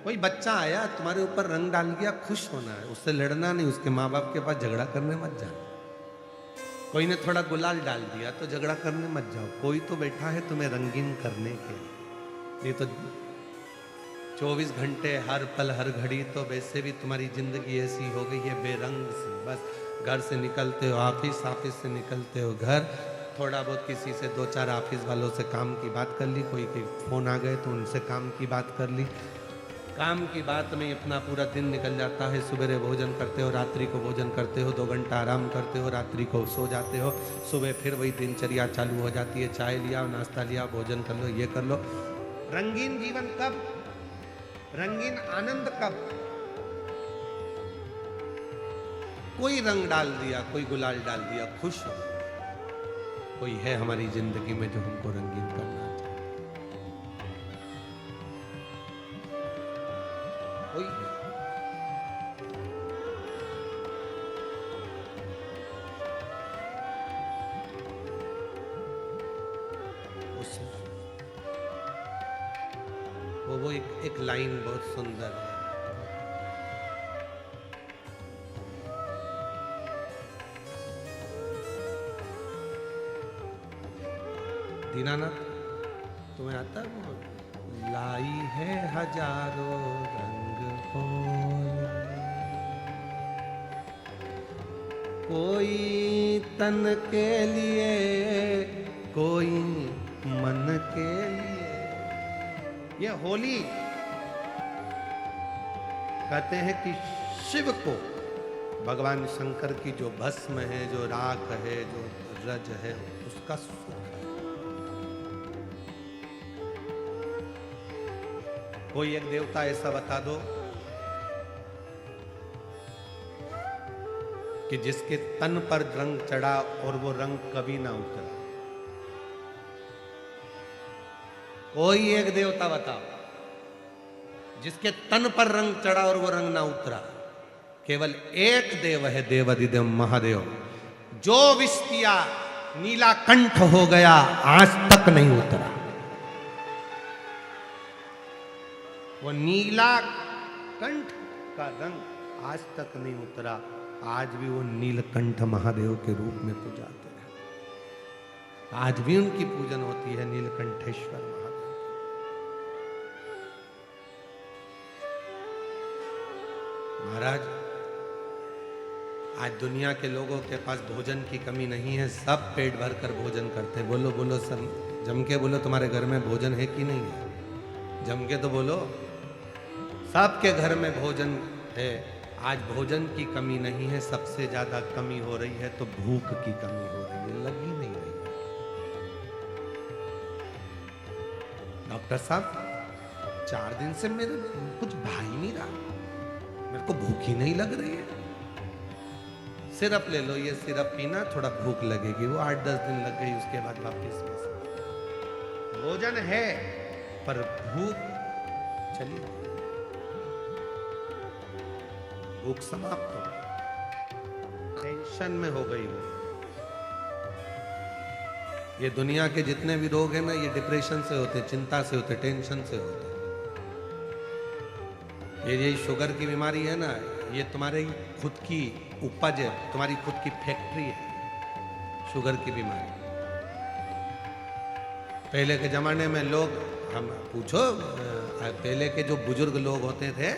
कोई बच्चा आया तुम्हारे ऊपर रंग डाल दिया, खुश होना है, उससे लड़ना नहीं, उसके माँ बाप के पास झगड़ा करने मत जाना। कोई ने थोड़ा गुलाल डाल दिया तो झगड़ा करने मत जाओ। कोई तो बैठा है तुम्हें रंगीन करने के, नहीं तो 24 घंटे हर पल हर घड़ी तो वैसे भी तुम्हारी जिंदगी ऐसी हो गई है बेरंग सी। बस घर से निकलते हो ऑफिस, ऑफिस से निकलते हो घर, थोड़ा बहुत किसी से 2-4 ऑफिस वालों से काम की बात कर ली, कोई के फोन आ गए तो उनसे काम की बात कर ली। काम की बात में अपना पूरा दिन निकल जाता है। सुबह भोजन करते हो, रात्रि को भोजन करते हो, 2 घंटा आराम करते हो, रात्रि को सो जाते हो, सुबह फिर वही दिनचर्या चालू हो जाती है। चाय लिया, नाश्ता लिया, भोजन कर लो, ये कर लो। रंगीन जीवन कब, रंगीन आनंद कब? कोई रंग डाल दिया, कोई गुलाल डाल दिया, खुश हो। कोई है हमारी जिंदगी में जो हमको रंगीन करना चाहता है, कोई है। वो एक लाइन बहुत सुंदर है। दीनानाथ, तुम्हें आता है वो? लाई है हजारों रंग होली, कोई तन के लिए, कोई मन के लिए। ये होली कहते हैं कि शिव को, भगवान शंकर की जो भस्म है, जो राख है, जो रज है, उसका सुख है। कोई एक देवता ऐसा बता दो कि जिसके तन पर रंग चढ़ा और वो रंग कभी ना उतरा। कोई एक देवता बताओ जिसके तन पर रंग चढ़ा और वो रंग ना उतरा। केवल एक देव है, देवाधिदेव महादेव, जो विष पिया नीला कंठ हो गया, आज तक नहीं उतरा। वो नीला कंठ का रंग आज तक नहीं उतरा। आज भी वो नीलकंठ महादेव के रूप में पूजाते हैं। आज भी उनकी पूजन होती है, नीलकंठेश्वर महादेव। महाराज, आज दुनिया के लोगों के पास भोजन की कमी नहीं है, सब पेट भर कर भोजन करते हैं। बोलो बोलो सब जम के बोलो, तुम्हारे घर में भोजन है कि नहीं है? जम के तो बोलो। सबके घर में भोजन है। आज भोजन की कमी नहीं है, सबसे ज्यादा कमी हो रही है तो भूख की कमी हो रही है, लगी नहीं रही। डॉक्टर साहब, 4 दिन से मेरे कुछ भा ही नहीं रहा, मेरे को भूख ही नहीं लग रही है। सिरप ले लो, ये सिरप पीना, थोड़ा भूख लगेगी। वो 8-10 दिन लग गई, उसके बाद वापस भोजन है पर भूख चली गई, भूख समाप्त हो, टेंशन में हो गई वो। ये दुनिया के जितने भी रोग हैं ना, ये डिप्रेशन से होते, चिंता से होते, टेंशन से होते। ये शुगर की बीमारी है ना, ये तुम्हारी खुद की उपज है, तुम्हारी खुद की फैक्ट्री है शुगर की बीमारी। पहले के जमाने में लोग, हम पूछो, पहले के जो बुजुर्ग लोग होते थे,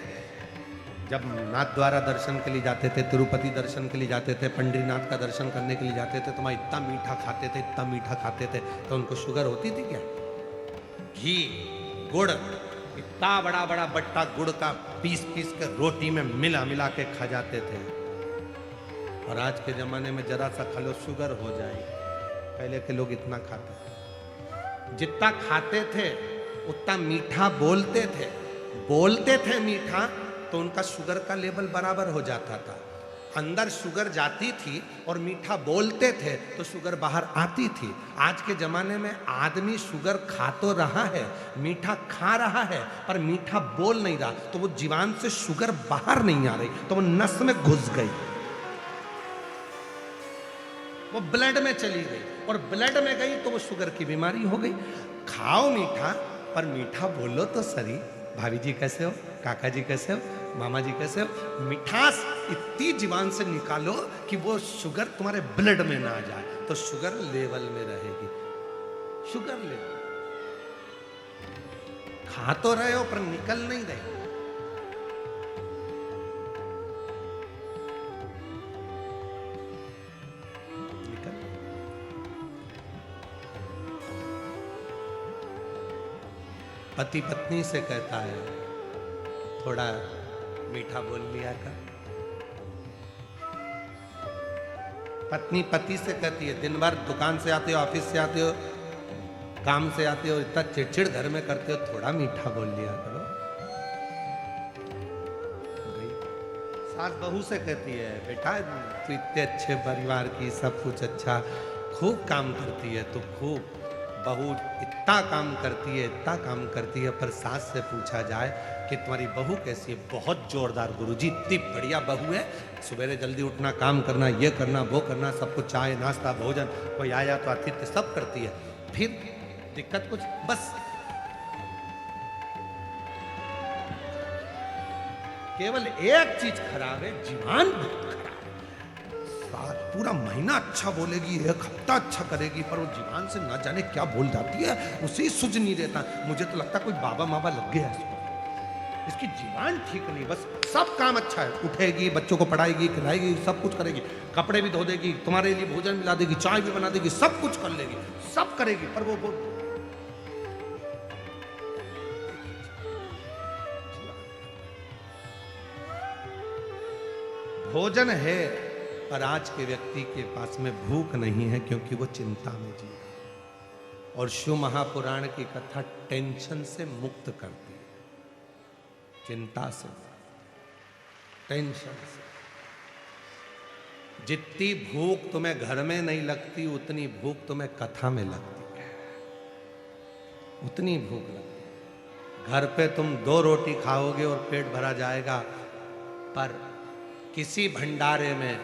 जब नाथ द्वारा दर्शन के लिए जाते थे, तिरुपति दर्शन के लिए जाते थे, पंडरीनाथ का दर्शन करने के लिए जाते थे, तो वहाँ इतना मीठा खाते थे, इतना मीठा खाते थे, तो उनको शुगर होती थी क्या? घी, गुड़, इतना बड़ा बड़ा बट्टा गुड़ का पीस पीस के रोटी में मिला मिला के खा जाते थे। और आज के जमाने में जरा सा खा लो, शुगर हो जाए। पहले के लोग इतना खाते थे, जितना खाते थे उतना मीठा बोलते थे मीठा, तो उनका शुगर का लेवल बराबर हो जाता था। अंदर शुगर जाती थी और मीठा बोलते थे तो शुगर बाहर आती थी। आज के जमाने में आदमी शुगर खा तो रहा है, मीठा खा रहा है, पर मीठा बोल नहीं रहा, तो वो जीवान से शुगर बाहर नहीं आ रही, तो वो नस में घुस गई, वो ब्लड में चली गई, और ब्लड में गई तो वो शुगर की बीमारी हो गई। खाओ मीठा, पर मीठा बोलो तो सही, भाभी जी कैसे हो, काका जी कैसे हो, मामा जी कैसे हो। मिठास इतनी जीवान से निकालो कि वो शुगर तुम्हारे ब्लड में ना आ जाए, तो शुगर लेवल में रहेगी। शुगर लेवल खा तो रहे हो पर निकल नहीं रहे। निकल। पति पत्नी से कहता है थोड़ा मीठा बोल लिया कर। पत्नी पति से कहती है दिन भर दुकान से आते हो, ऑफिस से आते हो, काम से आते हो, इतना चिड़चिड़ घर में करते हो, थोड़ा मीठा बोल लिया करो। गई। सास बहू से कहती है बेटा तू इतने अच्छे परिवार की, सब कुछ अच्छा, खूब काम करती है, तो खूब बहू इतना काम करती है, इतना काम करती है, पर सास से पूछा जाए कि तुम्हारी बहू कैसी है, बहुत जोरदार गुरुजी, इतनी बढ़िया बहू है, सवेरे जल्दी उठना, काम करना, ये करना, वो करना, सबको चाय नाश्ता भोजन, कोई आया तो आतिथ्य सब करती है। फिर दिक्कत कुछ, बस केवल एक चीज खराब है, जीवन बहुत खराब। पूरा महीना अच्छा बोलेगी, एक हफ्ता अच्छा करेगी, पर वो जीवन से ना जाने क्या बोल जाती है, उसे ही सुझ नहीं देता। मुझे तो लगता कोई बाबा माबा लग गया इसको, इसकी जीवन ठीक नहीं। बस सब काम अच्छा है, उठेगी, बच्चों को पढ़ाएगी, खिलाएगी, सब कुछ करेगी, कपड़े भी धो देगी, तुम्हारे लिए भोजन मिला देगी, चाय भी बना देगी, सब कुछ कर लेगी, सब करेगी, पर वो भोजन है, पर आज के व्यक्ति के पास में भूख नहीं है, क्योंकि वो चिंता में जी रहा। और शिव महापुराण की कथा टेंशन से मुक्त करती है, चिंता से, टेंशन से। जितनी भूख तुम्हें घर में नहीं लगती, उतनी भूख तुम्हें कथा में लगती है, उतनी भूख लगती है। घर पे तुम 2 रोटी खाओगे और पेट भरा जाएगा, पर किसी भंडारे में,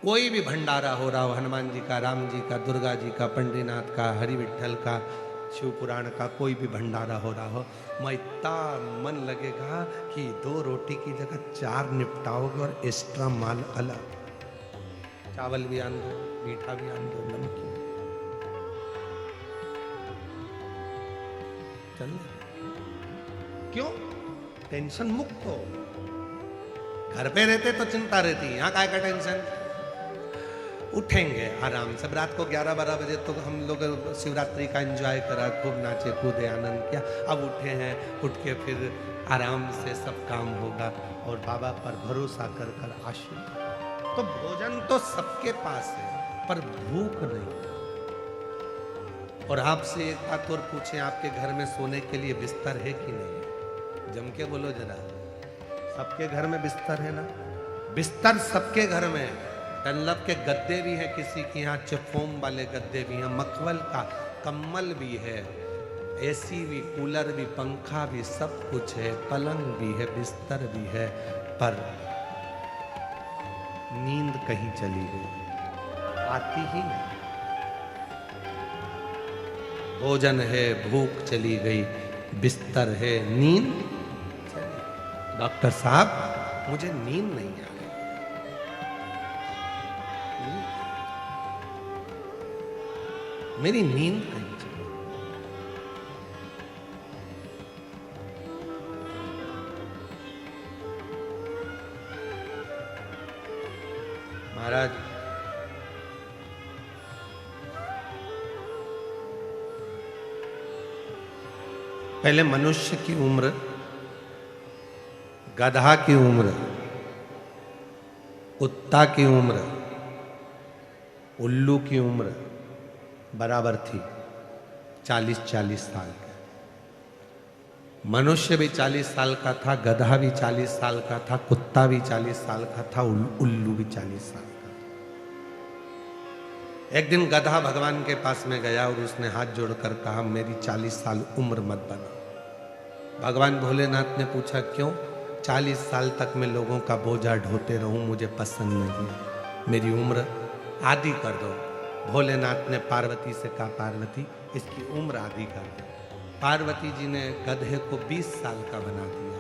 कोई भी भंडारा हो रहा हो, हनुमान जी का, राम जी का, दुर्गा जी का, पंडरीनाथ का, हरि विठल का, शिव पुराण का, कोई भी भंडारा हो रहा हो, मैं इतना मन लगेगा कि 2 रोटी की जगह 4 निपटाओगे और एक्स्ट्रा माल अलग, चावल भी आन दो, मीठा भी आन दो, नमकीन चल। क्यों? टेंशन मुक्त हो। घर पे रहते तो चिंता रहती, यहाँ काय का टेंशन। उठेंगे आराम से, रात को 11-12 बजे तो हम लोग शिवरात्रि का एंजॉय करा, खूब नाचे कूदे, आनंद किया। अब उठे हैं, उठ के फिर आराम से सब काम होगा और बाबा पर भरोसा कर कर आशीर्वाद। तो भोजन तो सबके पास है, पर भूख नहीं। और आपसे एक बात और पूछें, आपके घर में सोने के लिए बिस्तर है कि नहीं? जम के बोलो जरा। सबके घर में बिस्तर है ना? बिस्तर सबके घर में। डनलप के गद्दे भी हैं, किसी के यहाँ चिफोम वाले गद्दे भी हैं, मखमल का कम्बल भी है, एसी भी, कूलर भी, पंखा भी, सब कुछ है, पलंग भी है, बिस्तर भी है, पर नींद कहीं चली गई, आती ही नहीं। भोजन है, भूख चली गई, बिस्तर है, नींद चली। डॉक्टर साहब मुझे नींद नहीं आ रही। मेरी नींद कहीं चली। महाराज पहले मनुष्य की उम्र, गधा की उम्र, कुत्ता की उम्र, उल्लू की उम्र बराबर थी, 40-40 साल का। मनुष्य भी 40 साल का था, गधा भी 40 साल का था, कुत्ता भी 40 साल का था, उल्लू भी 40 साल का था। एक दिन गधा भगवान के पास में गया और उसने हाथ जोड़कर कहा, मेरी 40 साल उम्र मत बना। भगवान भोलेनाथ ने पूछा, क्यों? 40 साल तक मैं लोगों का बोझा ढोते रहूं, मुझे पसंद नहीं है, मेरी उम्र आधी कर दो। भोलेनाथ ने पार्वती से कहा, पार्वती इसकी उम्र आधी कर दो। पार्वती जी ने गधे को 20 साल का बना दिया।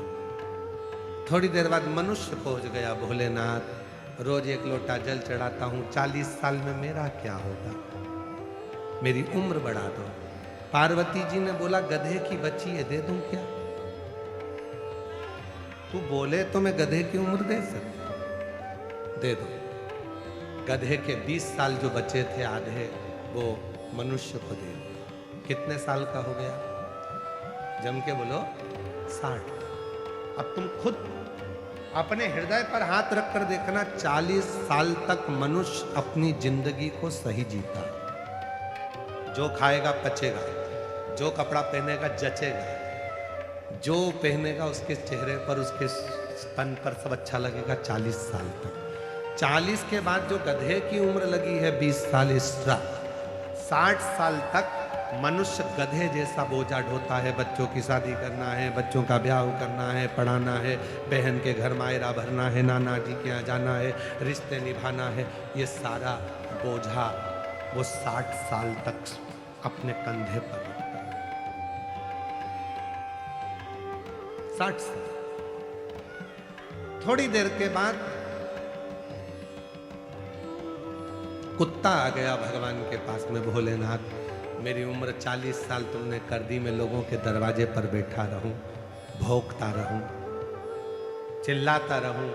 थोड़ी देर बाद मनुष्य पहुंच गया, भोलेनाथ रोज 1 लोटा जल चढ़ाता हूं, 40 साल में मेरा क्या होगा, मेरी उम्र बढ़ा दो। पार्वती जी ने बोला गधे की बच्ची है, दे दूं क्या? तू बोले तो मैं गधे की उम्र दे सकता, दे दो। गधे के 20 साल जो बचे थे आधे, वो मनुष्य को दे दिए। कितने साल का हो गया? जम के बोलो 60। अब तुम खुद अपने हृदय पर हाथ रखकर देखना, 40 साल तक मनुष्य अपनी जिंदगी को सही जीता। जो खाएगा पचेगा, जो कपड़ा पहनेगा जचेगा, जो पहनेगा उसके चेहरे पर, उसके तन पर सब अच्छा लगेगा 40 साल तक। 40 के बाद जो गधे की उम्र लगी है 20 साल एक्स्ट्रा, 60 साल तक मनुष्य गधे जैसा बोझा ढोता है। बच्चों की शादी करना है, बच्चों का ब्याह करना है, पढ़ाना है, बहन के घर मायरा भरना है, नाना जी के यहाँ जाना है, रिश्ते निभाना है, ये सारा बोझा वो 60 साल तक अपने कंधे पर रखता है। 60 साल। थोड़ी देर के बाद कुत्ता आ गया भगवान के पास में, भोलेनाथ मेरी उम्र 40 साल तुमने कर दी, मैं लोगों के दरवाजे पर बैठा रहूं, भौंकता रहूं, चिल्लाता रहूं,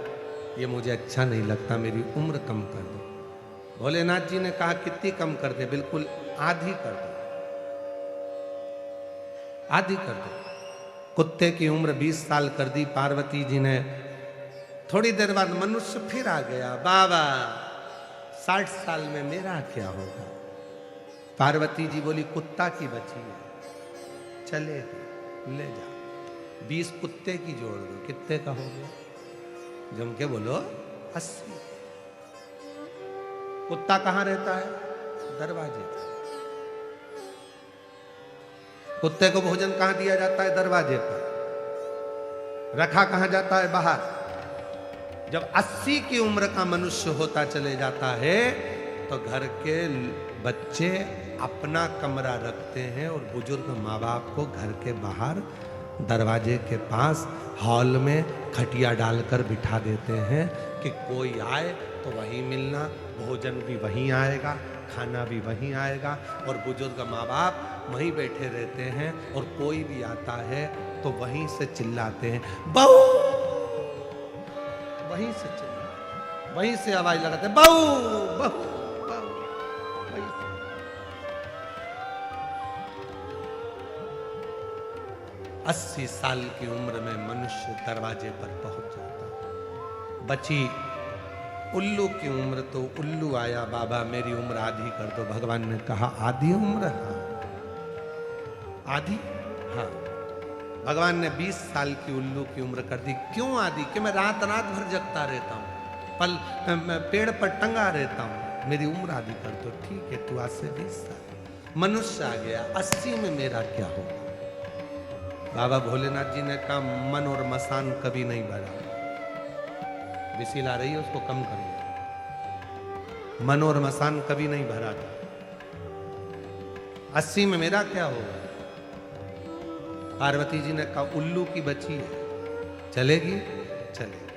ये मुझे अच्छा नहीं लगता, मेरी उम्र कम कर दो। भोलेनाथ जी ने कहा कितनी कम कर दे? बिल्कुल आधी कर दो, आधी कर दो। कुत्ते की उम्र 20 साल कर दी पार्वती जी ने। थोड़ी देर बाद मनुष्य फिर आ गया, बाबा 60 साल में मेरा क्या होगा? पार्वती जी बोली कुत्ता की बची है, चले ले जा, 20 कुत्ते की जोड़ दो, कितने का हो गया? जम के बोलो 80। कुत्ता कहां रहता है? दरवाजे पर। कुत्ते को भोजन कहां दिया जाता है? दरवाजे पर। रखा कहां जाता है? बाहर। जब 80 की उम्र का मनुष्य होता चले जाता है तो घर के बच्चे अपना कमरा रखते हैं और बुजुर्ग माँ बाप को घर के बाहर दरवाजे के पास हॉल में खटिया डालकर बिठा देते हैं कि कोई आए तो वहीं मिलना, भोजन भी वहीं आएगा, खाना भी वहीं आएगा, और बुजुर्ग माँ बाप वहीं बैठे रहते हैं और कोई भी आता है तो वहीं से चिल्लाते हैं बहू, वहीं से चिल्ला, वहीं से आवाज लगाते हैं बहू बहू बहू, वहीं से। 80 साल की उम्र में मनुष्य दरवाजे पर पहुंच जाता। बची उल्लू की उम्र तो उल्लू आया, बाबा मेरी उम्र आधी कर दो। भगवान ने कहा आधी उम्र? हाँ आधी, हाँ। भगवान ने 20 साल की उल्लू की उम्र कर दी। क्यों आधी? कि मैं रात रात भर जगता रहता हूँ, पेड़ पर टंगा रहता हूँ, मेरी उम्र आधी कर दो। ठीक है, तू आज से 20 साल। मनुष्य आ गया, 80 में मेरा क्या होगा? बाबा भोलेनाथ जी ने कहा मन और मसान कभी नहीं बढ़ा। विसिल आ रही है, उसको कम करिए। मन और मसान कभी नहीं भरा था। 80 में मेरा क्या होगा? पार्वती जी ने कहा उल्लू की बच्ची है, चलेगी? चलेगी।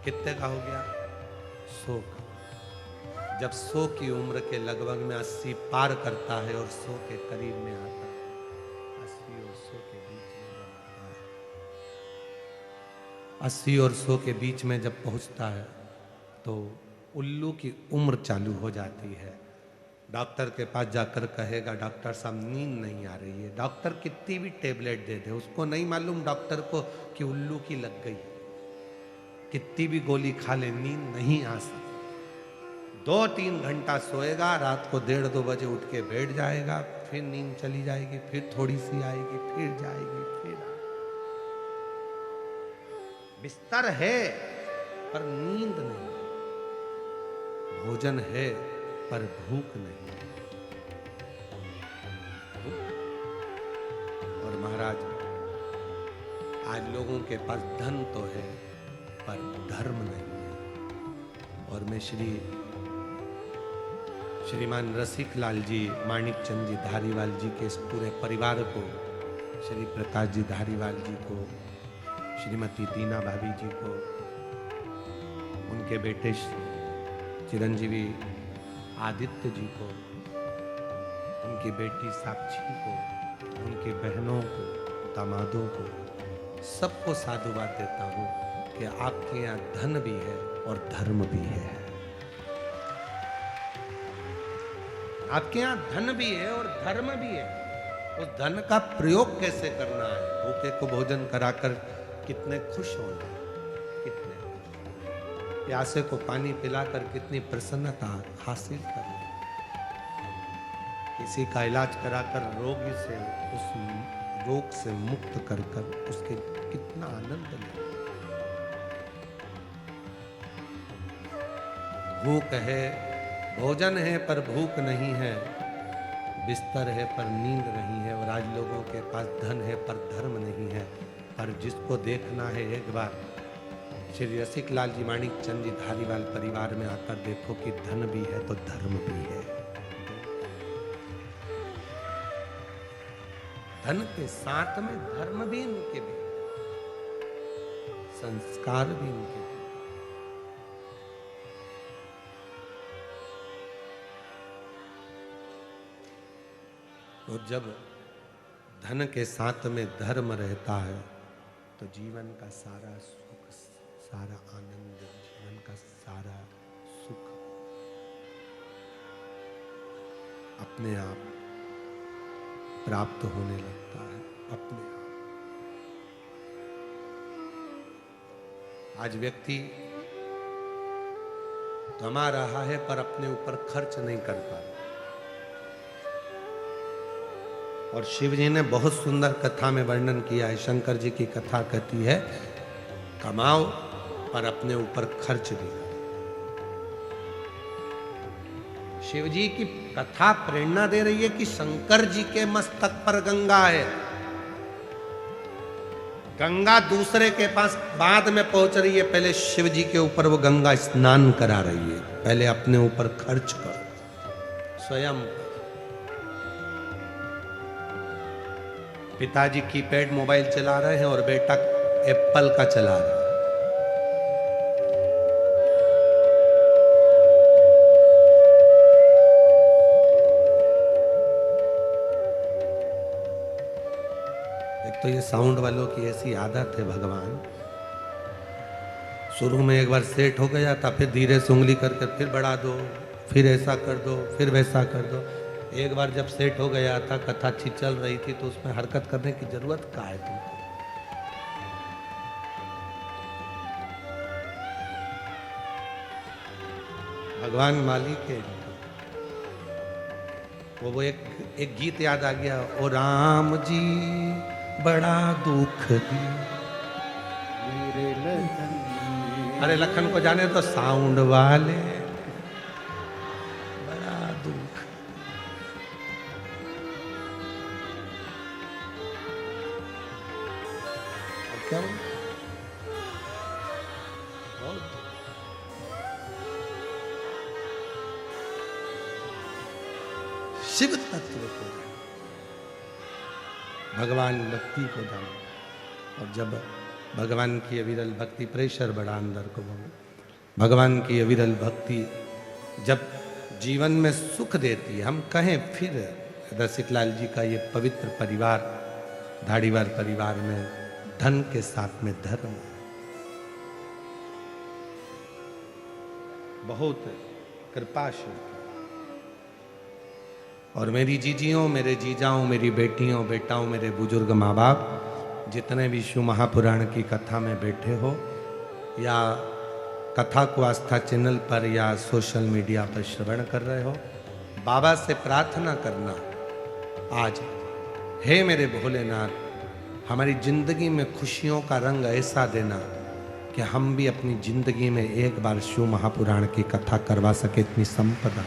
कितने का हो गया? 100 का। जब 100 की उम्र के लगभग में 80 पार करता है और 100 के करीब में आता है, 80 और 100 के बीच में जब आता है, 80 और 100 के बीच में जब पहुंचता है तो उल्लू की उम्र चालू हो जाती है। डॉक्टर के पास जाकर कहेगा डॉक्टर साहब नींद नहीं आ रही है। डॉक्टर कितनी भी टेबलेट दे दे, उसको नहीं मालूम डॉक्टर को कि उल्लू की लग गई। कितनी भी गोली खा ले, नींद नहीं आ सकती। 2-3 घंटा सोएगा, रात को 1:30-2 बजे उठ के बैठ जाएगा, फिर नींद चली जाएगी, फिर थोड़ी सी आएगी, फिर जाएगी, फिर आएगी। बिस्तर है पर नींद नहीं, भोजन है पर भूख नहीं। और महाराज आज लोगों के पास धन तो है पर धर्म नहीं है। और मैं श्री श्रीमान रसिक लाल जी, माणिक चंद जी धारीवाल जी के इस पूरे परिवार को, श्री प्रकाश जी धारीवाल जी को, श्रीमती दीना भाभी जी को, उनके बेटे चिरंजीवी आदित्य जी को, उनकी बेटी साक्षी को, उनकी बहनों को, दामादों को, सबको साधुवाद देता हूँ कि आपके यहाँ धन भी है और धर्म भी है। आपके यहाँ धन भी है और धर्म भी है। उस धन का प्रयोग कैसे करना है? भूखे को भोजन कराकर कितने खुश होना, कितने प्यासे को पानी पिलाकर कितनी प्रसन्नता हासिल करना, किसी का इलाज कराकर रोगी से उस रोग से मुक्त कर उसके कितना आनंद लेना। भूख है, भोजन है पर भूख नहीं है, बिस्तर है पर नींद नहीं है, और आज लोगों के पास धन है पर धर्म नहीं है। पर जिसको देखना है एक बार श्री रसिक लाल जी, माणिक चंद जी धारीवाल परिवार में आकर देखो कि धन भी है तो धर्म भी है। धन के साथ में धर्म भी इनके भी, संस्कार भी इनके भी। और जब धन के साथ में धर्म रहता है तो जीवन का सारा सुख, सारा आनंद, जीवन का सारा सुख अपने आप प्राप्त होने लगता है, अपने आप। आज व्यक्ति कमा रहा है पर अपने ऊपर खर्च नहीं कर पा रहा। और शिव जी ने बहुत सुंदर कथा में वर्णन किया है। शंकर जी की कथा कहती है, कमाओ पर अपने ऊपर खर्च भी करो। शिव जी की कथा प्रेरणा दे रही है कि शंकर जी के मस्तक पर गंगा है, गंगा दूसरे के पास बाद में पहुंच रही है, पहले शिव जी के ऊपर वो गंगा स्नान करा रही है। पहले अपने ऊपर खर्च करो, स्वयं। पिताजी कीपैड मोबाइल चला रहे हैं और बेटा एप्पल का चला रहा है। एक तो ये साउंड वालों की ऐसी आदत है, भगवान शुरू में एक बार सेट हो गया था, फिर धीरे से उंगली करके फिर बढ़ा दो, फिर ऐसा कर दो, फिर वैसा कर दो। एक बार जब सेट हो गया था, कथा अच्छी चल रही थी, तो उसमें हरकत करने की जरूरत क्या है तुमको? भगवान मालिक है। वो एक गीत याद आ गया, ओ राम जी बड़ा दुख दी मेरे लखन। अरे लखन को जाने तो साउंड वाले, बड़ा दुख। और क्या शिव तत्व को जानो, भगवान भक्ति को जानो। और जब भगवान की अविरल भक्ति, प्रेशर बड़ा अंदर को बोलो, भगवान की अविरल भक्ति जब जीवन में सुख देती है। हम कहें फिर रसिक लाल जी का ये पवित्र परिवार, धारीवाल परिवार में धन के साथ में धर्म, बहुत कृपा शिव। और मेरी जीजियों, मेरे जीजाओं, मेरी बेटियों, बेटाओं, मेरे बुजुर्ग माँ बाप, जितने भी शिव महापुराण की कथा में बैठे हो या कथा को आस्था चैनल पर या सोशल मीडिया पर श्रवण कर रहे हो, बाबा से प्रार्थना करना आज, हे मेरे भोलेनाथ, हमारी जिंदगी में खुशियों का रंग ऐसा देना कि हम भी अपनी जिंदगी में एक बार शिव महापुराण की कथा करवा सके। इतनी संपदा,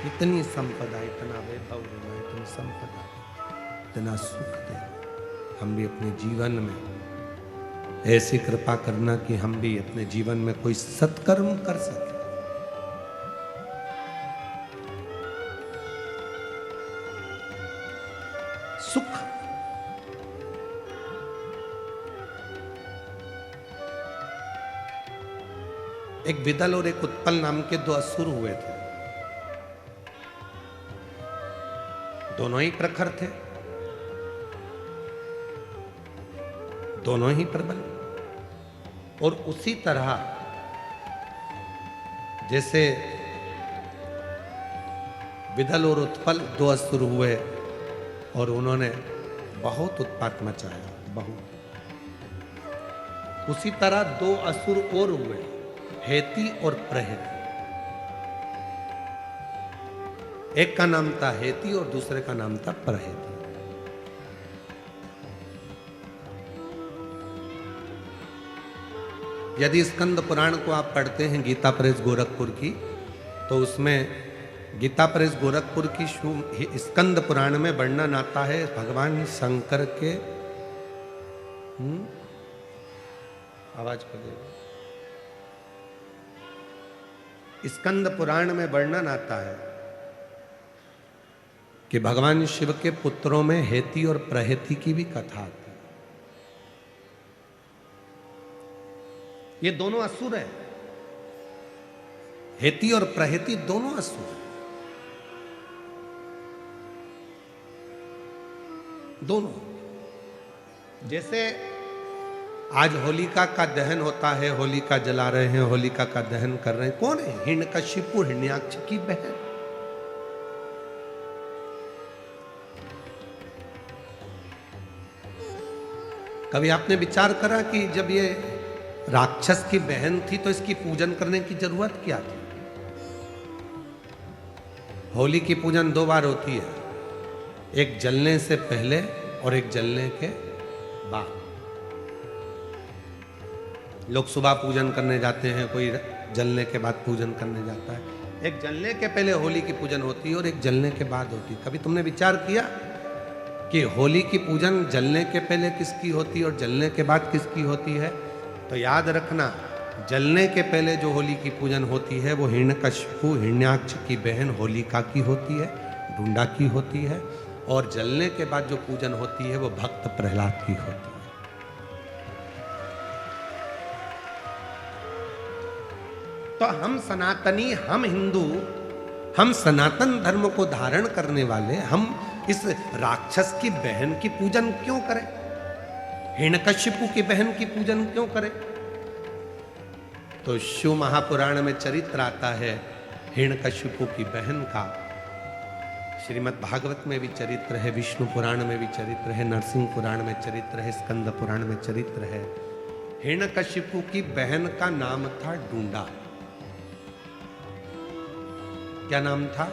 इतनी संपदा, इतना वैभव देना, इतनी संपदा, इतना सुख देना। हम भी अपने जीवन में ऐसी कृपा करना कि हम भी अपने जीवन में कोई सत्कर्म कर सके। एक विदल और एक उत्पल नाम के दो असुर हुए थे। दोनों ही प्रखर थे, दोनों ही प्रबल। और उसी तरह जैसे विदल और उत्पल दो असुर हुए और उन्होंने बहुत उत्पात मचाया, बहुत। उसी तरह दो असुर और हुए, हेती और प्रहेती। एक का नाम था हेती और दूसरे का नाम था प्रहेती। यदि स्कंद पुराण को आप पढ़ते हैं गीता प्रेस गोरखपुर की, तो उसमें गीता प्रेस गोरखपुर की स्कंद पुराण में वर्णन आता है भगवान शंकर के आवाज कर दे। स्कंद पुराण में वर्णन आता है कि भगवान शिव के पुत्रों में हेती और प्रहेती की भी कथा आती है। ये दोनों असुर हैं, हेती और प्रहेती दोनों असुर हैं, दोनों। जैसे आज होलिका का दहन होता है, होलिका जला रहे हैं, होलिका का दहन कर रहे हैं। कौन है? हिरण्यकशिपु, हिरण्याक्ष की बहन। कभी आपने विचार करा कि जब ये राक्षस की बहन थी तो इसकी पूजन करने की जरूरत क्या थी? होली की पूजन दो बार होती है, एक जलने से पहले और एक जलने के बाद। लोग सुबह पूजन करने जाते हैं, कोई जलने के बाद पूजन करने जाता है। एक जलने के पहले होली की पूजन होती है और एक जलने के बाद होती है। कभी तुमने विचार किया कि होली की पूजन जलने के पहले किसकी होती है और जलने के बाद किसकी होती है? तो याद रखना, जलने के पहले जो होली की पूजन होती है वो हिरण्यकशिपु, हिरण्याक्ष की बहन होलिका की होती है, ढूंढा की होती है। और जलने के बाद जो पूजन होती है वो भक्त प्रहलाद की होती है। तो हम सनातनी, हम हिंदू, हम सनातन धर्म को धारण करने वाले, हम इस राक्षस की बहन की पूजन क्यों करें? हिरण्यकशिपु की बहन की पूजन क्यों करें? तो शिव महापुराण में चरित्र आता है हिरण्यकशिपु की बहन का। श्रीमद् भागवत में भी चरित्र है, विष्णु पुराण में भी चरित्र है, नरसिंह पुराण में चरित्र है, स्कंद पुराण में चरित्र है। हिरण्यकशिपु की बहन का नाम था ढूंढा। क्या नाम था?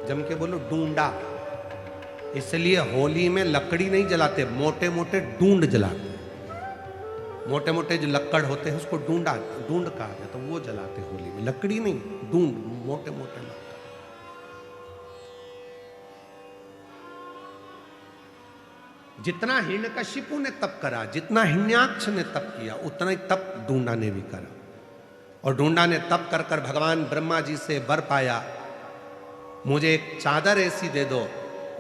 जम के बोलो, ढूंढा। इसलिए होली में लकड़ी नहीं जलाते, मोटे मोटे ढूंढ जलाते। मोटे मोटे जो लक्कड़ होते हैं उसको ढूंढ कहा जाता, तो वो जलाते होली में। लकड़ी नहीं, ढूंढ, मोटे मोटे लक्कड़। जितना हिरण्यकशिपु ने तप करा, जितना हिरण्याक्ष ने तप किया, उतना ही तप ढूंढा ने भी करा। और ढूंढा ने तप कर कर भगवान ब्रह्मा जी से वर पाया, मुझे एक चादर ऐसी दे दो,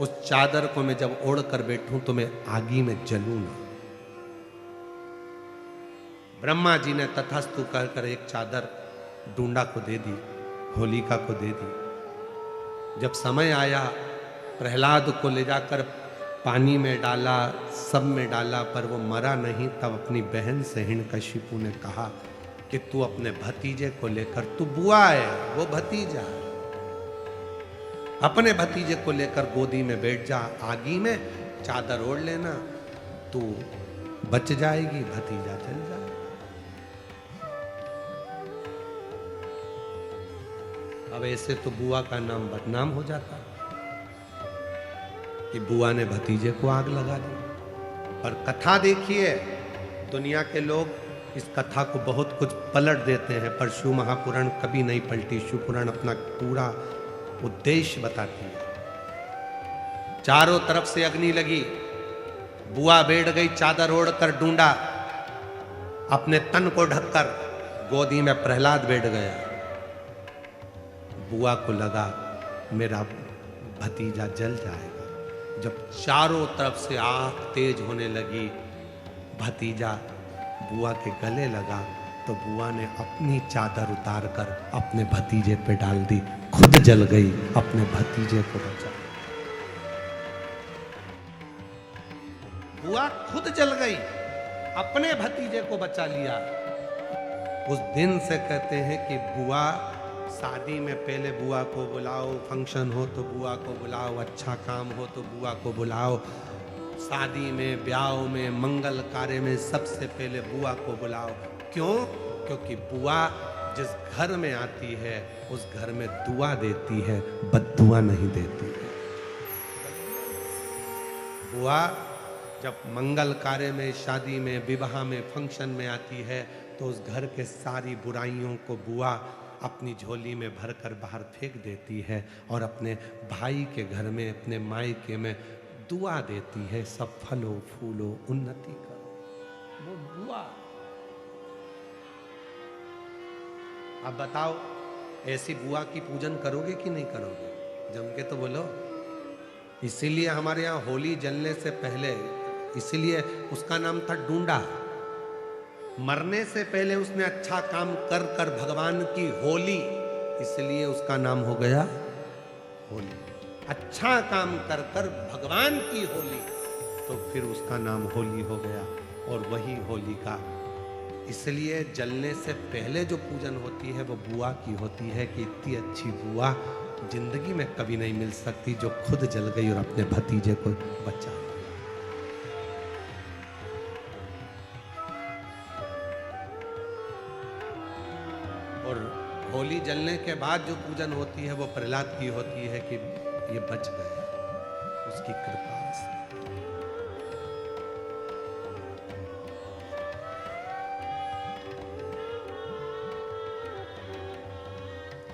उस चादर को मैं जब ओढ़ कर बैठूं तो मैं आगी में जलूं ना। ब्रह्मा जी ने तथास्तु कहकर एक चादर ढूंढा को दे दी, होलिका को दे दी। जब समय आया, प्रहलाद को ले जाकर पानी में डाला, सब में डाला, पर वो मरा नहीं। तब अपनी बहन से हिरण्यकशिपु ने कहा कि तू अपने भतीजे को लेकर, तू बुआ है, वो भतीजा है, अपने भतीजे को लेकर गोदी में बैठ जा, आगी में चादर ओढ़ लेना, तू बच जाएगी, भतीजा चल जाए। अब ऐसे तो बुआ का नाम बदनाम हो जाता कि बुआ ने भतीजे को आग लगा दी। पर कथा देखिए, दुनिया के लोग इस कथा को बहुत कुछ पलट देते हैं, पर शिव महापुराण कभी नहीं पलटी। शिव पुराण अपना पूरा उद्देश्य बताती है। चारों तरफ से अग्नि लगी, बुआ बैठ गई चादर ओढ़कर, ढूंढा अपने तन को ढककर, गोदी में प्रहलाद बैठ गया। बुआ को लगा मेरा भतीजा जल जाएगा। जब चारों तरफ से आग तेज होने लगी, भतीजा बुआ के गले लगा तो बुआ ने अपनी चादर उतार कर अपने भतीजे पे डाल दी, खुद जल गई, अपने भतीजे को बचा। बुआ खुद जल गई, अपने भतीजे को बचा लिया। उस दिन से कहते हैं कि बुआ, शादी में पहले बुआ को बुलाओ, फंक्शन हो तो बुआ को बुलाओ, अच्छा काम हो तो बुआ को बुलाओ, शादी में, ब्याह में, मंगल कार्य में सबसे पहले बुआ को बुलाओ। क्यों? क्योंकि बुआ जिस घर में आती है उस घर में दुआ देती है, बद्दुआ नहीं देती है। बुआ जब मंगल कार्य में, शादी में, विवाह में, फंक्शन में आती है तो उस घर के सारी बुराइयों को बुआ अपनी झोली में भरकर बाहर फेंक देती है और अपने भाई के घर में, अपने मायके में दुआ देती है, सब फलो फूलो, उन्नति करो। वो बुआ। अब बताओ, ऐसी बुआ की पूजन करोगे कि नहीं करोगे? जम के तो बोलो। इसीलिए हमारे यहाँ होली जलने से पहले, इसीलिए उसका नाम था डूंडा। मरने से पहले उसने अच्छा काम कर कर भगवान की होली, इसलिए उसका नाम हो गया होली। अच्छा काम कर कर भगवान की होली, तो फिर उसका नाम होली हो गया। और वही होली का, इसलिए जलने से पहले जो पूजन होती है वो बुआ की होती है कि इतनी अच्छी बुआ जिंदगी में कभी नहीं मिल सकती जो खुद जल गई और अपने भतीजे को बचा लिया। और होली जलने के बाद जो पूजन होती है वो प्रहलाद की होती है कि ये बच गए उसकी कृपा से।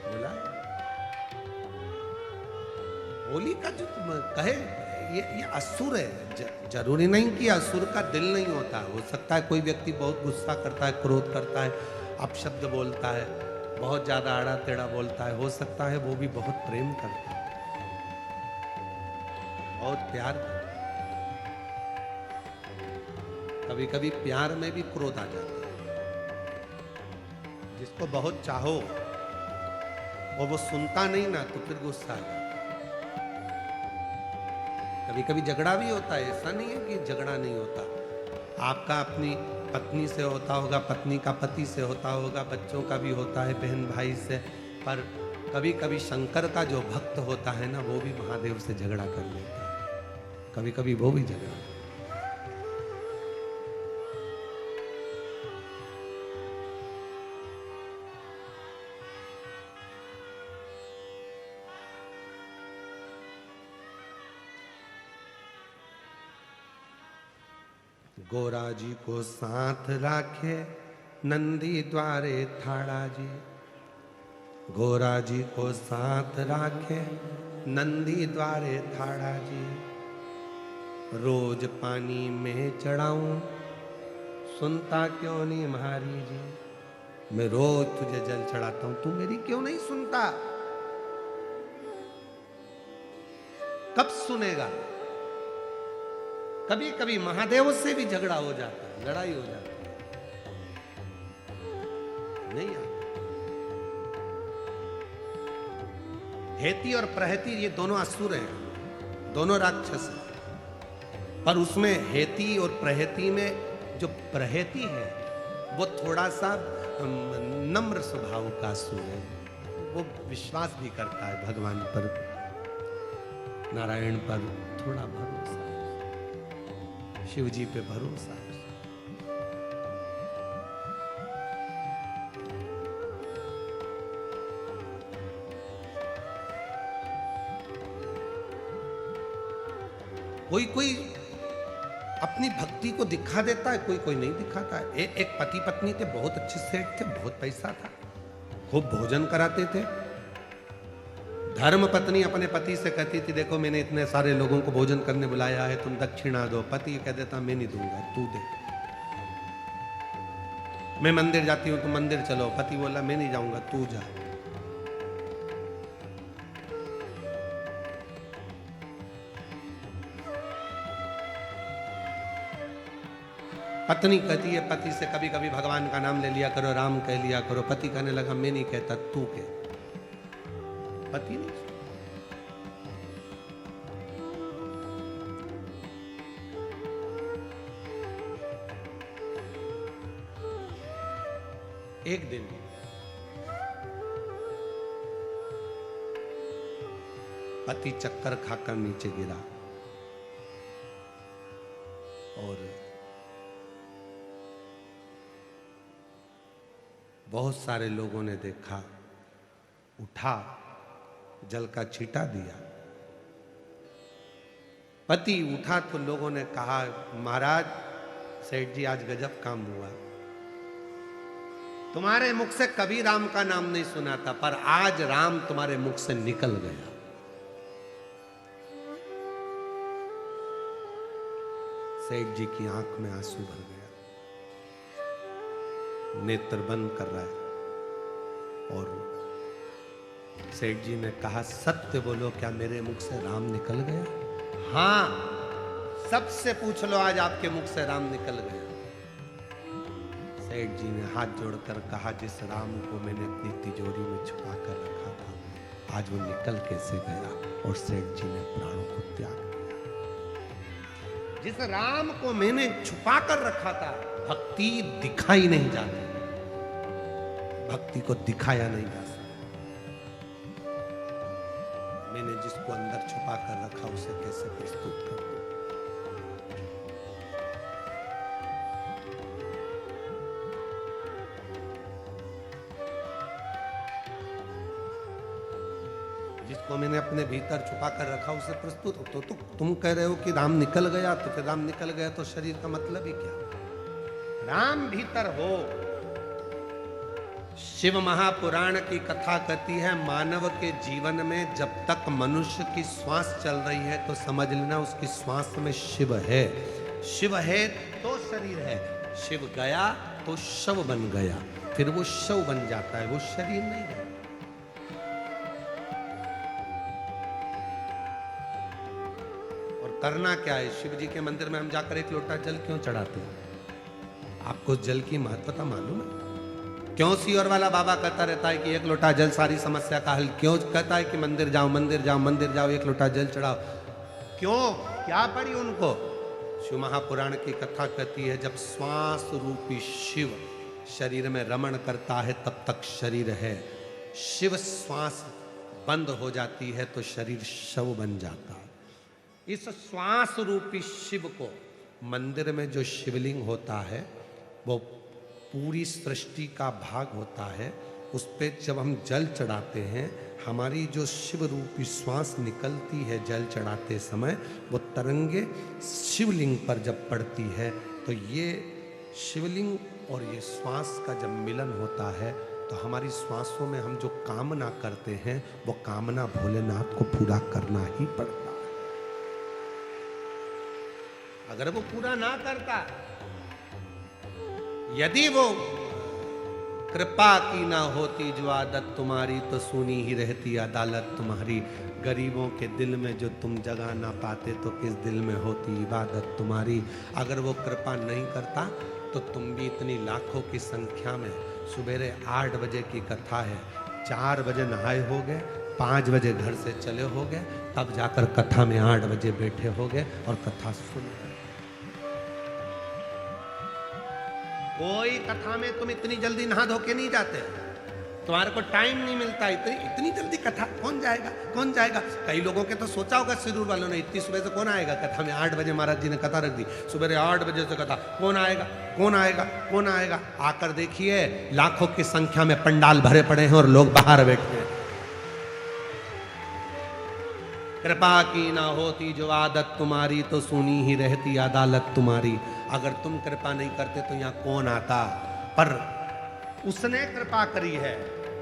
बोला होली का जो तुम कहे ये असुर है। जरूरी नहीं कि असुर का दिल नहीं होता। हो सकता है कोई व्यक्ति बहुत गुस्सा करता है, क्रोध करता है, अपशब्द बोलता है, बहुत ज्यादा आड़ा टेढ़ा बोलता है। हो सकता है वो भी बहुत प्रेम करता है, बहुत प्यार करता है। कभी कभी प्यार में भी क्रोध आ जाता है। जिसको बहुत चाहो और वो सुनता नहीं ना, तो फिर गुस्सा आ जाता है। कभी कभी झगड़ा भी होता है, ऐसा नहीं है कि झगड़ा नहीं होता। आपका अपनी पत्नी से होता होगा, पत्नी का पति से होता होगा, बच्चों का भी होता है, बहन भाई से। पर कभी कभी शंकर का जो भक्त होता है ना, वो भी महादेव से झगड़ा कर लेता है। कभी कभी वो भी झगड़ा। गोरा जी को साथ राखे नंदी द्वारे थाड़ा जी। गोरा जी को साथ राखे नंदी द्वारे थाड़ा जी। रोज पानी में चढ़ाऊं सुनता क्यों नहीं महारी जी। मैं रोज तुझे जल चढ़ाता हूं, तू मेरी क्यों नहीं सुनता? कब सुनेगा? कभी कभी महादेव से भी झगड़ा हो जाता है, लड़ाई हो जाती है, नहीं आता। हेती और प्रहती ये दोनों असुर हैं, दोनों राक्षस हैं। पर उसमें हेती और प्रहती में जो प्रहती है वो थोड़ा सा नम्र स्वभाव का असुर है। वो विश्वास भी करता है भगवान पर, नारायण पर थोड़ा भरोसा, शिव जी पे भरोसा। कोई कोई अपनी भक्ति को दिखा देता है, कोई कोई नहीं दिखाता है। एक पति पत्नी थे, बहुत अच्छे सेठ थे, बहुत पैसा था, खूब भोजन कराते थे। धर्म पत्नी अपने पति से कहती थी, देखो मैंने इतने सारे लोगों को भोजन करने बुलाया है, तुम दक्षिणा दो। पति कह देता, मैं नहीं दूंगा, तू दे। मैं मंदिर जाती हूं, तुम मंदिर चलो। पति बोला, मैं नहीं जाऊंगा, तू जा। पत्नी कहती है पति से, कभी कभी भगवान का नाम ले लिया करो, राम कह लिया करो। पति कहने लगा मैं नहीं कहता, तू कह। पति नहीं। एक दिन पति चक्कर खाकर नीचे गिरा और बहुत सारे लोगों ने देखा, उठा, जल का छींटा दिया। पति उठा तो लोगों ने कहा महाराज सेठ जी आज गजब काम हुआ, तुम्हारे मुख से कभी राम का नाम नहीं सुना था, पर आज राम तुम्हारे मुख से निकल गया। सेठ जी की आंख में आंसू भर गया, नेत्र बंद कर रहा है और सेठ जी ने कहा सत्य बोलो, क्या मेरे मुख से राम निकल गया? हाँ, सबसे पूछ लो आज आपके मुख से राम निकल गया। सेठ जी ने हाथ जोड़कर कहा जिस राम को मैंने अपनी तिजोरी में छुपा कर रखा था, आज वो निकल कैसे गया? और सेठ जी ने प्राणों को त्याग दिया। जिस राम को मैंने छुपा कर रखा था, भक्ति दिखाई नहीं जाती, भक्ति को दिखाया नहीं जा सकता। मैंने जिसको अंदर छुपा कर रखा उसे कैसे प्रस्तुत कर दूं? जिसको मैंने अपने भीतर छुपा कर रखा उसे प्रस्तुत हो। तो तुम कह रहे हो कि राम निकल गया, तो फिर राम निकल गया तो शरीर का मतलब ही क्या? राम भीतर हो। शिव महापुराण की कथा कहती है मानव के जीवन में जब तक मनुष्य की श्वास चल रही है तो समझ लेना उसकी श्वास में शिव है। शिव है तो शरीर है, शिव गया तो शव बन गया, फिर वो शव बन जाता है, वो शरीर नहीं है। और करना क्या है? शिव जी के मंदिर में हम जाकर एक लोटा जल क्यों चढ़ाते हैं? आपको जल की महत्वता मालूम है? क्यों सीहोर वाला बाबा कहता रहता है कि एक लोटा जल सारी समस्या का हल? क्यों कहता है कि मंदिर जाओ मंदिर जाओ मंदिर जाओ, एक लोटा जल चढ़ाओ? क्यों? क्या पड़ी उनको? शिव महापुराण की कथा कहती है जब श्वास रूपी शिव शरीर में रमण करता है तब तक शरीर है, शिव श्वास बंद हो जाती है तो शरीर शव बन जाता है। इस श्वास रूपी शिव को मंदिर में जो शिवलिंग होता है वो पूरी सृष्टि का भाग होता है। उस पे जब हम जल चढ़ाते हैं, हमारी जो शिव रूपी श्वास निकलती है जल चढ़ाते समय, वो तरंगे शिवलिंग पर जब पड़ती है तो ये शिवलिंग और ये श्वास का जब मिलन होता है तो हमारी श्वासों में हम जो कामना करते हैं वो कामना भोलेनाथ को पूरा करना ही पड़ता है। अगर वो पूरा ना करता, यदि वो कृपा की ना होती जो आदत तुम्हारी, तो सुनी ही रहती अदालत तुम्हारी। गरीबों के दिल में जो तुम जगह ना पाते तो किस दिल में होती इबादत तुम्हारी। अगर वो कृपा नहीं करता तो तुम भी इतनी लाखों की संख्या में, सुबेरे 8 बजे की कथा है, 4 बजे नहाए हो गए, 5 बजे घर से चले हो गए, तब जाकर कथा में 8 बजे बैठे हो गए और कथा सुन रहे। कोई कथा में तुम इतनी जल्दी नहा धो के नहीं जाते, तुम्हारे को टाइम नहीं मिलता। इतनी जल्दी कथा कौन जाएगा कौन जाएगा? कई लोगों के तो सोचा होगा सिरूर वालों ने, इतनी सुबह से कौन आएगा कथा में? 8 बजे महाराज जी ने कथा रख दी, सुबह 8 बजे से कथा, कौन आएगा कौन आएगा कौन आएगा? आकर देखिए लाखों की संख्या में पंडाल भरे पड़े हैं और लोग बाहर बैठे हैं। कृपा की ना होती जो आदत तुम्हारी, तो सुनी ही रहती अदालत तुम्हारी। अगर तुम कृपा नहीं करते तो यहाँ कौन आता? पर उसने कृपा करी है,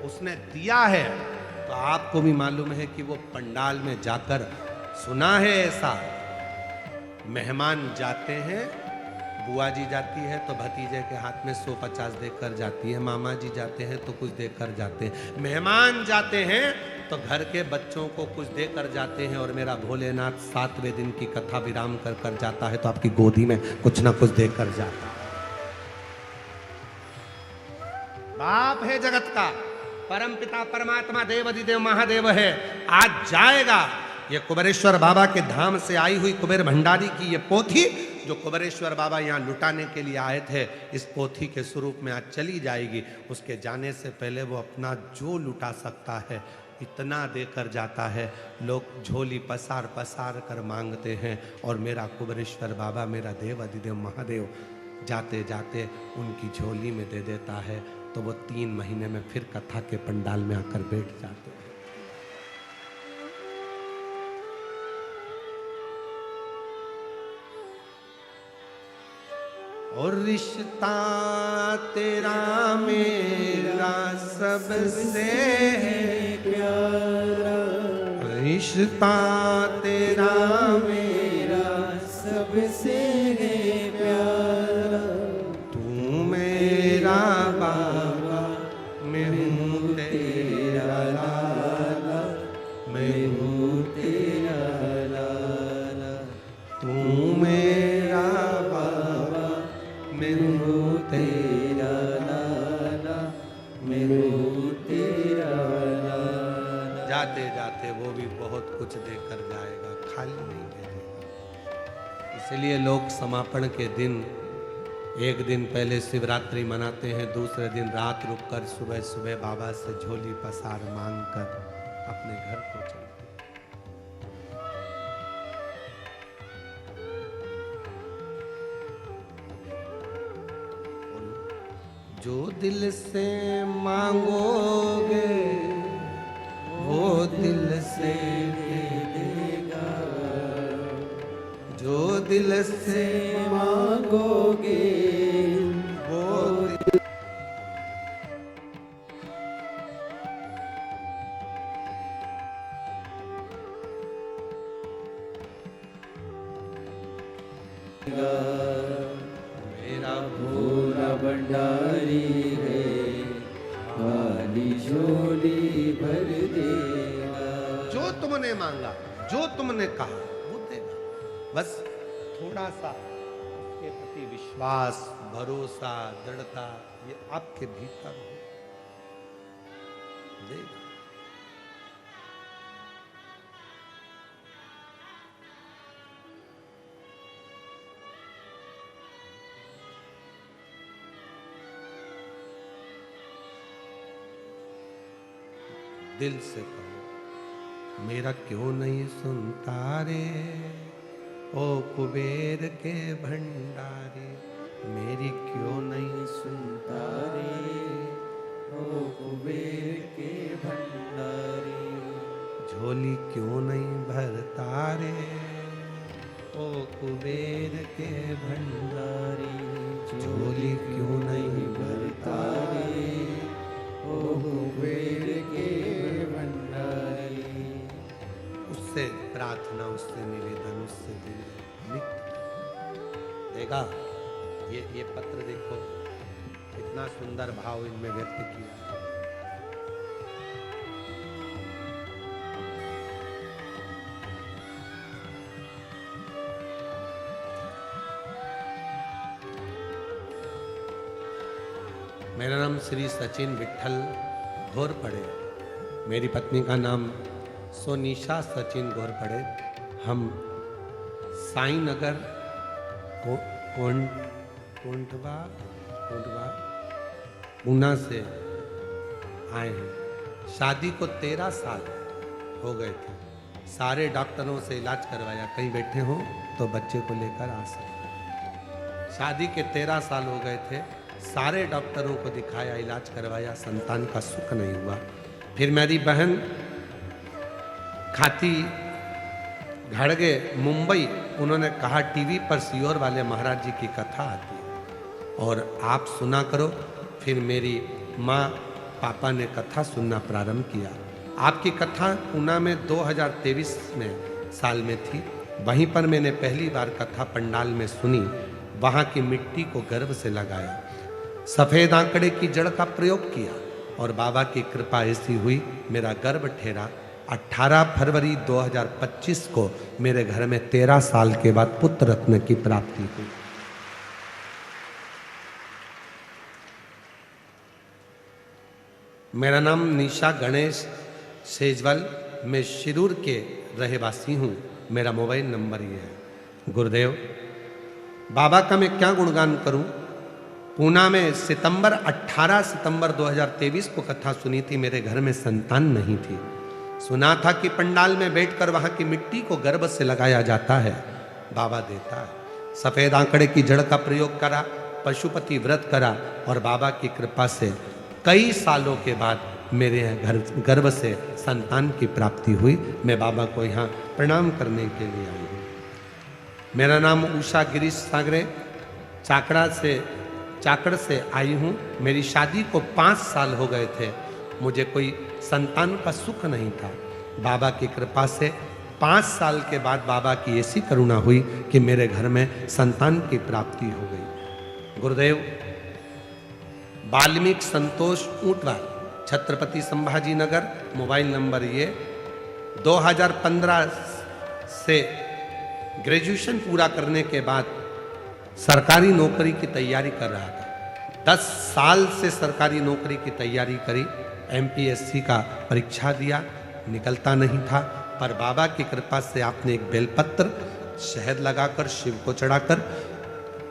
उसने दिया है, तो आपको भी मालूम है कि वो पंडाल में जाकर सुना है ऐसा, मेहमान जाते हैं, बुआ जी जाती है तो भतीजे के हाथ में 150 देकर जाती है, मामा जी जाते हैं तो कुछ देकर जाते हैं, मेहमान जाते हैं तो घर के बच्चों को कुछ देकर जाते हैं। और मेरा भोलेनाथ 7वें दिन की कथा विराम कर कर जाता है तो आपकी गोदी में कुछ ना कुछ देकर जाता है। बाप है जगत का, परम पिता परमात्मा देव अधिदेव महादेव है। आज जाएगा ये कुबेरेश्वर बाबा के धाम से आई हुई कुबेर भंडारी की ये पोथी, जो कुबेरेश्वर बाबा यहाँ लुटाने के लिए आए थे, इस पोथी के स्वरूप में आज चली जाएगी। उसके जाने से पहले वो अपना जो लुटा सकता है इतना देकर जाता है। लोग झोली पसार पसार कर मांगते हैं, और मेरा कुबेरेश्वर बाबा, मेरा देव अधिदेव महादेव जाते जाते उनकी झोली में दे देता है। तो वो 3 महीने में फिर कथा के पंडाल में आकर बैठ जाते हैं। और रिश्ता तेरा मेरा सबसे है प्यारा, रिश्ता तेरा मेरा सबसे है प्यारा। तू मेरा बाबा, मैं हूँ तेरा लाला, मैं हूँ तेरा लाला। तू मेरा बाबा, मैं हूँ तेरा लाला, मैं हूँ तेरा लाला। जाते जाते वो भी बहुत कुछ देकर जाएगा, खाली नहीं भेजेगा। इसलिए लोग समापन के दिन एक दिन पहले शिवरात्रि मनाते हैं, दूसरे दिन रात रुककर सुबह सुबह बाबा से झोली पसार मांगकर अपने घर को चलते। जो दिल से मांगोगे वो दिल से दे देगा, जो दिल से मांगोगे वो दिल। मेरा भोला भंडारी है, खाली झोली भर देगा। जो तुमने मांगा, जो तुमने कहा वो देगा। बस थोड़ा सा उसके प्रति विश्वास, भरोसा, दृढ़ता ये आपके भीतर हो, देगा। दिल से कहो, मेरा क्यों नहीं सुनता रे ओ कुबेर के भंडारी, मेरी क्यों नहीं सुनता रे ओ कुबेर के भंडारी। झोली क्यों नहीं भरता रे ओ कुबेर के भंडारी, झोली क्यों नहीं भरता रे ओ कुबेर के भंडारी। उससे प्रार्थना, उससे निवेदन, उससे देगा। ये पत्र देखो, कितना सुंदर भाव इनमें व्यक्त किया। मेरा नाम श्री सचिन विट्ठल घोरपड़े, मेरी पत्नी का नाम सोनिशा सचिन घोरपड़े। हम साईं नगर कोंटवा ऊना से आए हैं। शादी को 13 साल हो गए थे। सारे डॉक्टरों से इलाज करवाया, कहीं बैठे हो तो बच्चे को लेकर आ सकते। शादी के 13 साल हो गए थे, सारे डॉक्टरों को दिखाया, इलाज करवाया, संतान का सुख नहीं हुआ। फिर मेरी बहन खाती घड़गे मुंबई, उन्होंने कहा टीवी पर सियोर वाले महाराज जी की कथा आती है और आप सुना करो। फिर मेरी माँ पापा ने कथा सुनना प्रारंभ किया। आपकी कथा ऊना में 2023 साल में थी। वहीं पर मैंने पहली बार कथा पंडाल में सुनी। वहाँ की मिट्टी को गर्व से लगाया, सफ़ेद आंकड़े की जड़ का प्रयोग किया और बाबा की कृपा ऐसी हुई, मेरा गर्भ ठहरा। 18 फरवरी 2025 को मेरे घर में 13 साल के बाद पुत्र रत्न की प्राप्ति हुई। मेरा नाम निशा गणेश सेजवल, मैं शिरूर के रहवासी हूँ। मेरा मोबाइल नंबर ये है। गुरुदेव, बाबा का मैं क्या गुणगान करूं। पूना में 18 सितंबर 2023 को कथा सुनी थी। मेरे घर में संतान नहीं थी। सुना था कि पंडाल में बैठकर वहां की मिट्टी को गर्भ से लगाया जाता है, बाबा देता है। सफेद आंकड़े की जड़ का प्रयोग करा, पशुपति व्रत करा और बाबा की कृपा से कई सालों के बाद मेरे घर गर्भ से संतान की प्राप्ति हुई। मैं बाबा को यहाँ प्रणाम करने के लिए आई हूँ। मेरा नाम उषा गिरीश सागरे, चाकड़ से आई हूँ। मेरी शादी को 5 साल हो गए थे। मुझे कोई संतान का सुख नहीं था। बाबा की कृपा से 5 साल के बाद बाबा की ऐसी करुणा हुई कि मेरे घर में संतान की प्राप्ति हो गई। गुरुदेव, वाल्मीकि संतोष ऊंटवाल, छत्रपति संभाजी नगर, मोबाइल नंबर ये। 2015 से ग्रेजुएशन पूरा करने के बाद सरकारी नौकरी की तैयारी कर रहा था। 10 साल से सरकारी नौकरी की तैयारी करी। एमपीएससी का परीक्षा दिया, निकलता नहीं था। पर बाबा की कृपा से आपने एक बेलपत्र शहद लगाकर, शिव को चढ़ाकर,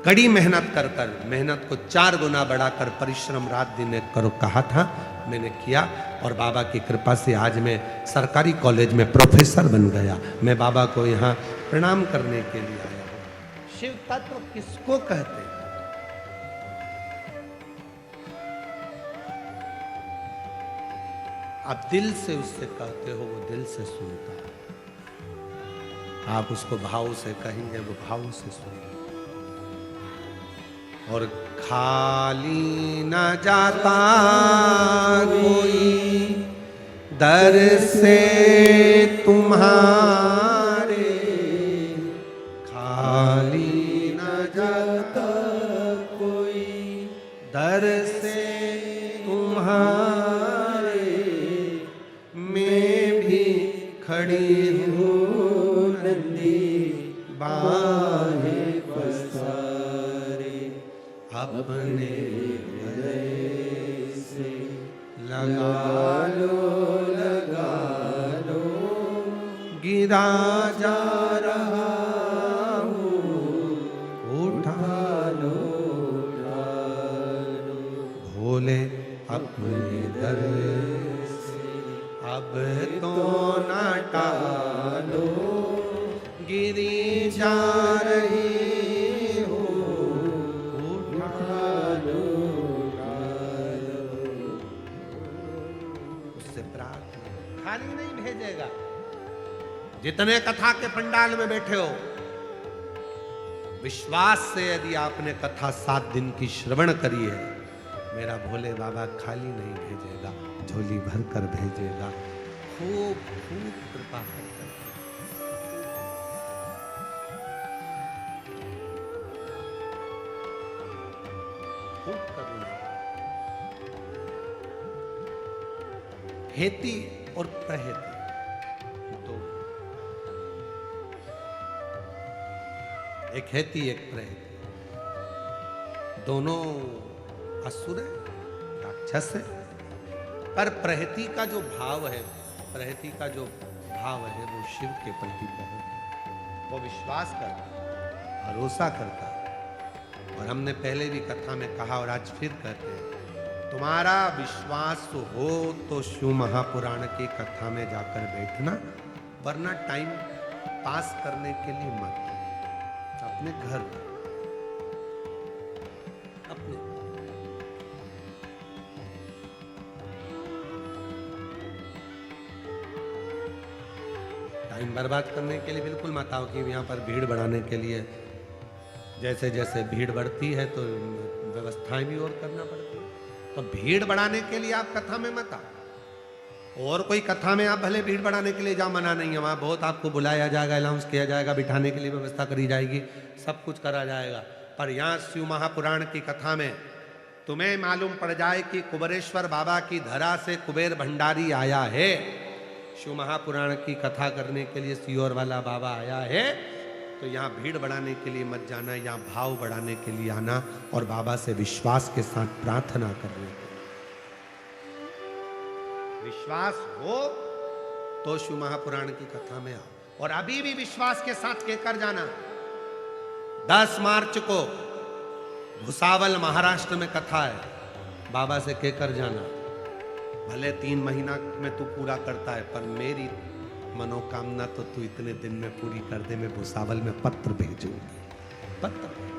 कड़ी मेहनत कर मेहनत को 4 गुना बढ़ाकर परिश्रम रात दिन एक करो कहा था, मैंने किया। और बाबा की कृपा से आज मैं सरकारी कॉलेज में प्रोफेसर बन गया। मैं बाबा को यहाँ प्रणाम करने के लिए आया हूँ। शिव तत्व किसको कहते हैं? आप दिल से उससे कहते हो, वो दिल से सुनता है। आप उसको भाव से कहेंगे, वो भाव से सुनेगा। और खाली न जाता कोई दर से तुम्हारे, खाली न जाता कोई दर से तुम्हारे, मैं भी खड़ी हूँ नंदी बाहे पसारे, अपने हृदय से लगा लो, गिरा जा रहा हूँ, उठा लो, भोले अपने दर से अब तो न टालो, गिरी जा रही खाली नहीं भेजेगा। जितने कथा के पंडाल में बैठे हो, विश्वास से यदि आपने कथा 7 दिन की श्रवण करी है, मेरा भोले बाबा खाली नहीं भेजेगा, झोली भर कर भेजेगा। खूब खूब कृपा कर। खूब करुणा। हेती और प्रहेती दो, एक हेती एक प्रहेती, दोनों असुर है, राक्षस है। पर प्रहेती का जो भाव है, प्रहेती का जो भाव है वो शिव के प्रति बहुत है। वो विश्वास करता है, भरोसा करता है। और हमने पहले भी कथा में कहा और आज फिर कहते हैं, तुम्हारा विश्वास हो तो शिव महापुराण की कथा में जाकर बैठना, वरना टाइम पास करने के लिए मत। अपने घर, अपने टाइम बर्बाद करने के लिए बिल्कुल मत आओ। कि यहाँ पर भीड़ बढ़ाने के लिए, जैसे जैसे भीड़ बढ़ती है तो व्यवस्थाएं भी और करना पड़ती है। तो भीड़ बढ़ाने के लिए आप कथा में मत आओ। और कोई कथा में आप भले भीड़ बढ़ाने के लिए जाओ, मना नहीं है। वहाँ बहुत आपको बुलाया जाएगा, अनाउंस किया जाएगा, बिठाने के लिए व्यवस्था करी जाएगी, सब कुछ करा जाएगा। पर यहाँ शिव महापुराण की कथा में तुम्हें मालूम पड़ जाए कि कुबेरेश्वर बाबा की धरा से कुबेर भंडारी आया है। शिव महापुराण की कथा करने के लिए सियोर वाला बाबा आया है। तो यहाँ भीड़ बढ़ाने के लिए मत जाना, यहाँ भाव बढ़ाने के लिए आना और बाबा से विश्वास के साथ प्रार्थना करने। विश्वास हो तो शिव महापुराण की कथा में आओ। और अभी भी विश्वास के साथ केकर जाना। 10 मार्च को भुसावल महाराष्ट्र में कथा है, बाबा से केकर जाना। भले 3 महीना में तू पूरा करता है, पर मेरी मनोकामना तो तू इतने दिन में पूरी कर दे। मैं भुसावल में पत्र भेजूंगी, पत्र।